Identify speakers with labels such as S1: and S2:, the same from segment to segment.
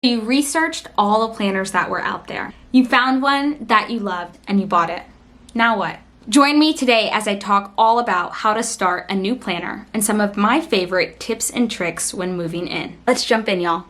S1: You researched all the planners that were out there. You found one that you loved and you bought it. Now what? Join me today as I talk all about how to start a new planner and some of my favorite tips and tricks when moving in. Let's jump in, y'all.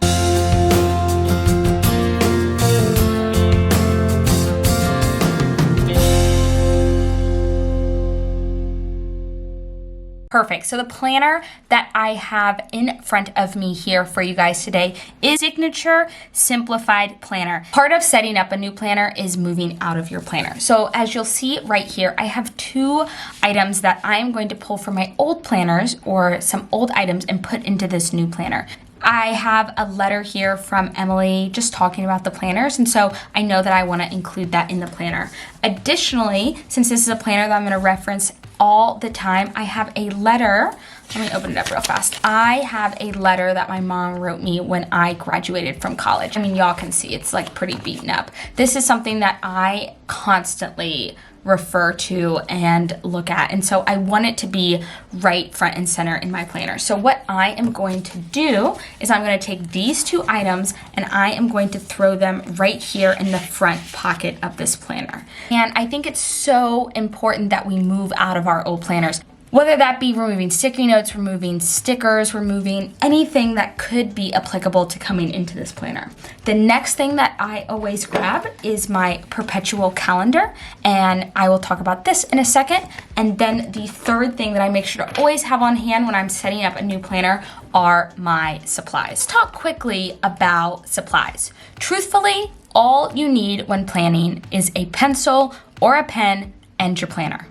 S1: Perfect. So the planner that I have in front of me here for you guys today is Signature Simplified Planner. Part of setting up a new planner is moving out of your planner. So as you'll see right here, I have two items that I'm going to pull from my old planners or some old items and put into this new planner. I have a letter here from Emily just talking about the planners, and so I know that I want to include that in the planner. Additionally, since this is a planner that I'm going to reference all the time, I have a letter. Let me open it up real fast. I have a letter that my mom wrote me when I graduated from college. I mean, y'all can see it's like pretty beaten up. This is something that I constantly refer to and look at, and so I want it to be right front and center in my planner. So what I am going to do is I'm going to take these two items and I am going to throw them right here in the front pocket of this planner. And I think it's so important that we move out of our old planners. Whether that be removing sticky notes, removing stickers, removing anything that could be applicable to coming into this planner. The next thing that I always grab is my perpetual calendar, and I will talk about this in a second. And then the third thing that I make sure to always have on hand when I'm setting up a new planner are my supplies. Talk quickly about supplies. Truthfully, all you need when planning is a pencil or a pen and your planner.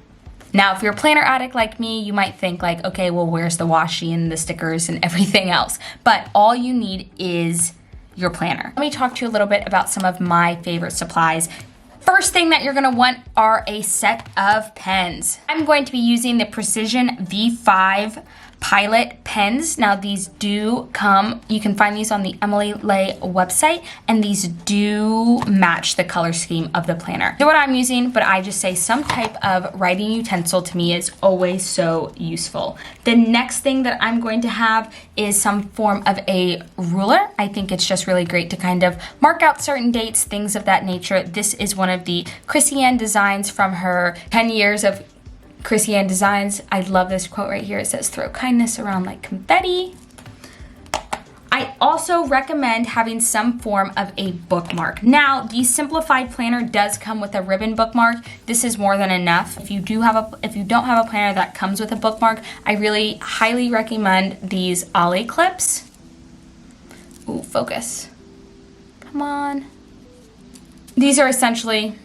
S1: Now, if you're a planner addict like me, you might think like, okay, well, where's the washi and the stickers and everything else? But all you need is your planner. Let me talk to you a little bit about some of my favorite supplies. First thing that you're gonna want are a set of pens. I'm going to be using the Precision V5 Pilot pens. Now these do come, you can find these on the Emily Lay website, and these do match the color scheme of the planner. They're what I'm using, but I just say some type of writing utensil to me is always so useful. The next thing that I'm going to have is some form of a ruler. I think it's just really great to kind of mark out certain dates, things of that nature. This is one of the Chrissy Ann designs from her 10 years of Chrissy Ann designs. I love this quote right here. It says, "Throw kindness around like confetti." I also recommend having some form of a bookmark. Now, the Simplified Planner does come with a ribbon bookmark. This is more than enough. If you don't have a planner that comes with a bookmark, I really highly recommend these Ollie clips. Ooh, focus. Come on. These are essentially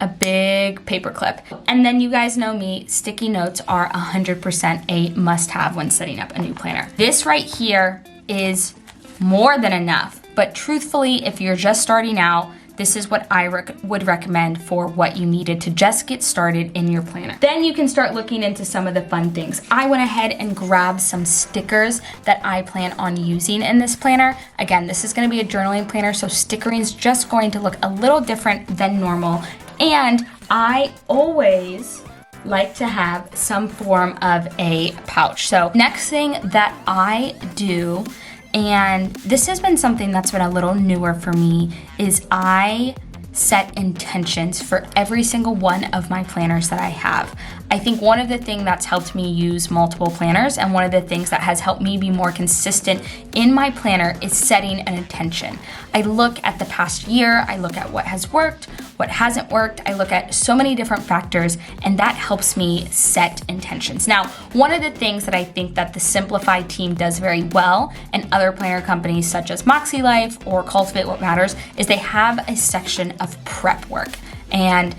S1: a big paper clip. And then you guys know me, sticky notes are 100% a must-have when setting up a new planner. This right here is more than enough, but truthfully, if you're just starting out, this is what I would recommend for what you needed to just get started in your planner. Then you can start looking into some of the fun things. I went ahead and grabbed some stickers that I plan on using in this planner. Again, this is gonna be a journaling planner, so stickering is just going to look a little different than normal. And I always like to have some form of a pouch. So next thing that I do, and this has been something that's been a little newer for me, is I set intentions for every single one of my planners that I have. I think one of the things that's helped me use multiple planners, and one of the things that has helped me be more consistent in my planner, is setting an intention. I look at the past year, I look at what has worked, what hasn't worked, I look at so many different factors, and that helps me set intentions. Now, one of the things that I think that the Simplified team does very well, and other planner companies such as Moxie Life or Cultivate What Matters, is they have a section of prep work. And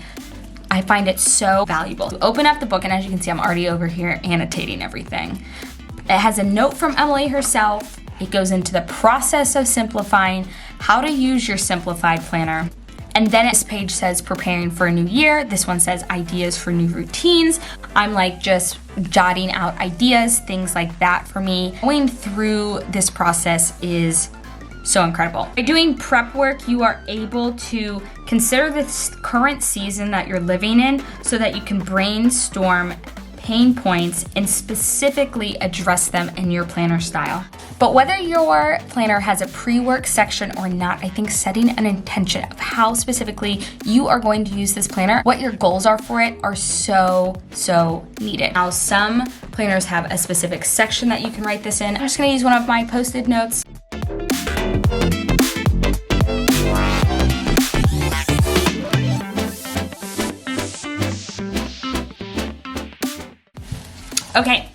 S1: I find it so valuable. So open up the book, and as you can see, I'm already over here annotating everything. It has a note from Emily herself. It goes into the process of simplifying, how to use your Simplified planner. And then this page says preparing for a new year. This one says ideas for new routines. I'm like just jotting out ideas, things like that for me. Going through this process is so incredible. By doing prep work, you are able to consider the current season that you're living in so that you can brainstorm pain points and specifically address them in your planner style. But whether your planner has a pre-work section or not, I think setting an intention of how specifically you are going to use this planner, what your goals are for it, are so needed. Now, some planners have a specific section that you can write this in. I'm just gonna use one of my post-it notes. Okay,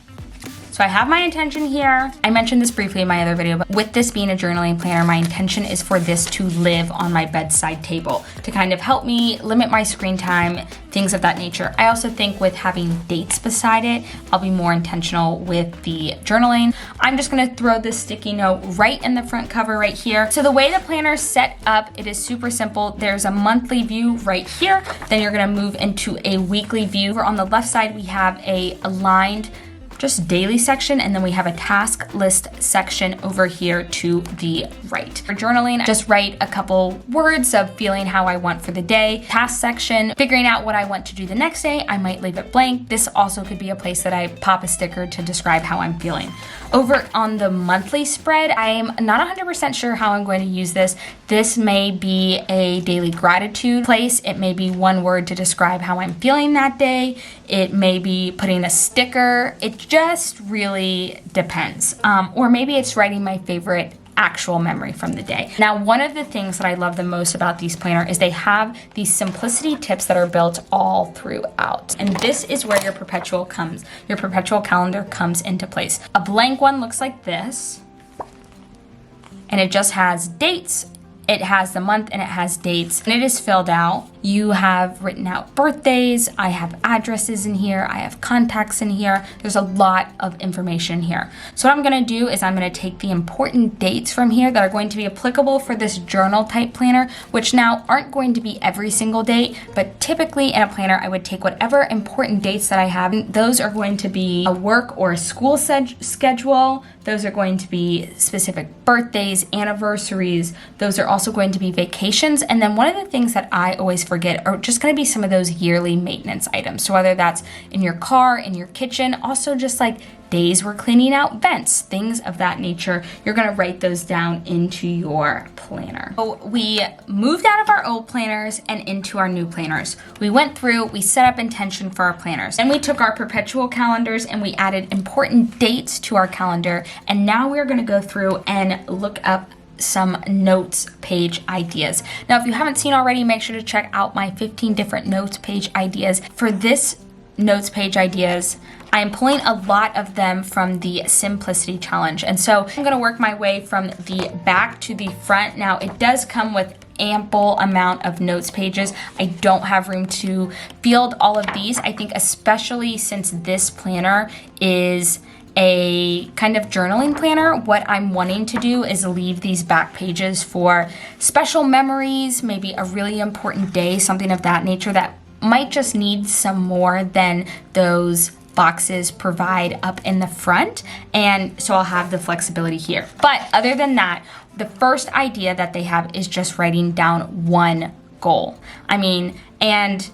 S1: so I have my intention here. I mentioned this briefly in my other video, but with this being a journaling planner, my intention is for this to live on my bedside table to kind of help me limit my screen time, things of that nature. I also think with having dates beside it, I'll be more intentional with the journaling. I'm just gonna throw this sticky note right in the front cover right here. So the way the planner is set up, it is super simple. There's a monthly view right here. Then you're gonna move into a weekly view. On the left side, we have a aligned just daily section, and then we have a task list section over here to the right. For journaling, just write a couple words of feeling how I want for the day. Task section, figuring out what I want to do the next day, I might leave it blank. This also could be a place that I pop a sticker to describe how I'm feeling. Over on the monthly spread, I'm not 100% sure how I'm going to use this. This may be a daily gratitude place. It may be one word to describe how I'm feeling that day. It may be putting a sticker. It just really depends. Or maybe it's writing my favorite actual memory from the day. Now, one of the things that I love the most about these planner is they have these simplicity tips that are built all throughout. And this is where your perpetual calendar comes into place. A blank one looks like this, and it just has dates. It has the month and it has dates, and it is filled out. You have written out birthdays. I have addresses in here. I have contacts in here. There's a lot of information here. So what I'm gonna do is I'm gonna take the important dates from here that are going to be applicable for this journal type planner, which now aren't going to be every single date, but typically in a planner, I would take whatever important dates that I have. Those are going to be a work or a school schedule. Those are going to be specific birthdays, anniversaries. Those are also going to be vacations. And then one of the things that I always forget are just going to be some of those yearly maintenance items. So whether that's in your car, in your kitchen, also just like days we're cleaning out vents, things of that nature, you're gonna write those down into your planner. So we moved out of our old planners and into our new planners. We went through, we set up intention for our planners, and we took our perpetual calendars and we added important dates to our calendar. And now we're gonna go through and look up some notes page ideas. Now, if you haven't seen already, make sure to check out my 15 different notes page ideas. For this notes page ideas, I'm pulling a lot of them from the Simplicity Challenge. And so I'm gonna work my way from the back to the front. Now, it does come with ample amount of notes pages. I don't have room to field all of these. I think especially since this planner is a kind of journaling planner, what I'm wanting to do is leave these back pages for special memories, maybe a really important day, something of that nature that might just need some more than those boxes provide up in the front. And so I'll have the flexibility here. But other than that, the first idea that they have is just writing down one goal. And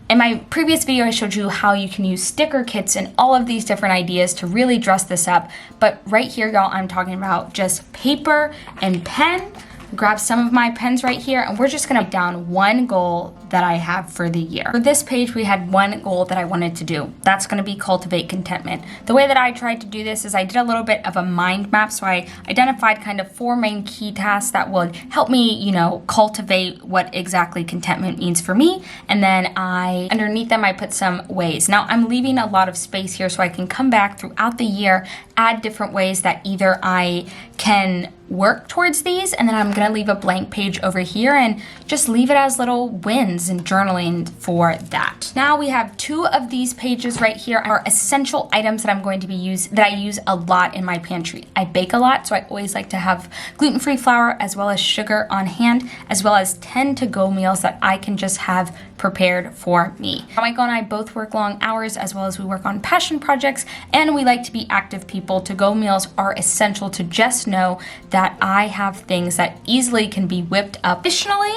S1: in my previous video, I showed you how you can use sticker kits and all of these different ideas to really dress this up. But right here, y'all, I'm talking about just paper and pen. Grab some of my pens right here, and we're just gonna write down one goal that I have for the year. For this page, we had one goal that I wanted to do. That's gonna be cultivate contentment. The way that I tried to do this is I did a little bit of a mind map. So I identified kind of 4 main key tasks that would help me, cultivate what exactly contentment means for me. And then underneath them, I put some ways. Now I'm leaving a lot of space here so I can come back throughout the year, add different ways that either I can work towards these, and then I'm gonna leave a blank page over here and just leave it as little wins and journaling for that. Now we have 2 of these pages right here are essential items that I'm going to be that I use a lot in my pantry. I bake a lot, so I always like to have gluten-free flour as well as sugar on hand, as well as 10 to-go meals that I can just have prepared for me. Michael and I both work long hours, as well as we work on passion projects, and we like to be active people. To-go meals are essential to just know that I have things that easily can be whipped up. Additionally,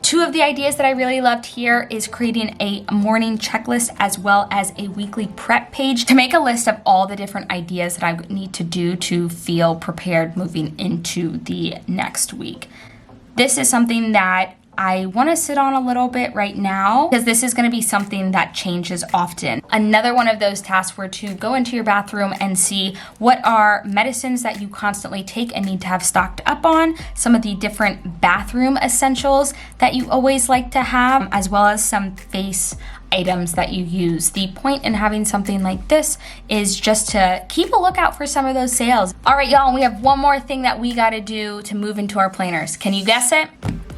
S1: Two of the ideas that I really loved here is creating a morning checklist as well as a weekly prep page to make a list of all the different ideas that I need to do to feel prepared moving into the next week. This is something that I want to sit on a little bit right now because this is going to be something that changes often. Another one of those tasks were to go into your bathroom and see what are medicines that you constantly take and need to have stocked up on, some of the different bathroom essentials that you always like to have, as well as some face items that you use. The point in having something like this is just to keep a lookout for some of those sales. All right, y'all, we have one more thing that we got to do to move into our planners. Can you guess it?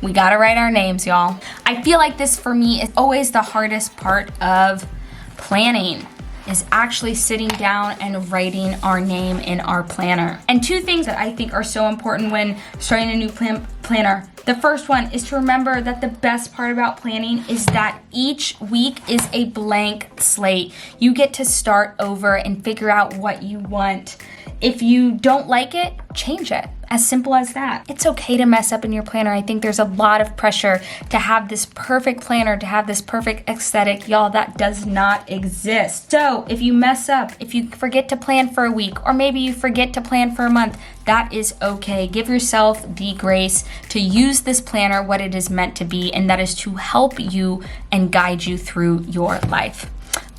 S1: We got to write our names, y'all. I feel like this for me is always the hardest part of planning, is actually sitting down and writing our name in our planner. And two things that I think are so important when starting a new planner. The first one is to remember that the best part about planning is that each week is a blank slate. You get to start over and figure out what you want. If you don't like it, change it. As simple as that. It's okay to mess up in your planner. I think there's a lot of pressure to have this perfect planner, to have this perfect aesthetic. Y'all, that does not exist. So if you mess up, if you forget to plan for a week, or maybe you forget to plan for a month, that is okay. Give yourself the grace to use this planner what it is meant to be, and that is to help you and guide you through your life.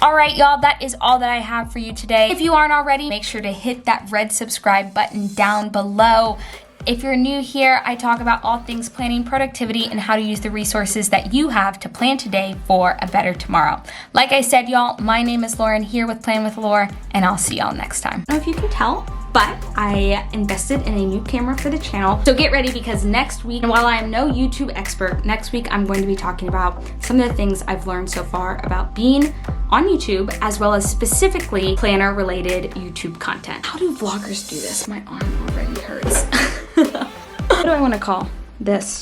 S1: All right, y'all, that is all that I have for you today. If you aren't already, make sure to hit that red subscribe button down below. If you're new here, I talk about all things planning, productivity, and how to use the resources that you have to plan today for a better tomorrow. Like I said, y'all, my name is Lauren here with Plan with Laur, and I'll see y'all next time. I don't know if you can tell, but I invested in a new camera for the channel. So get ready, because next week, and while I am no YouTube expert, next week I'm going to be talking about some of the things I've learned so far about being on YouTube, as well as specifically planner related YouTube content. How do vloggers do this? My arm already hurts. What do I want to call this?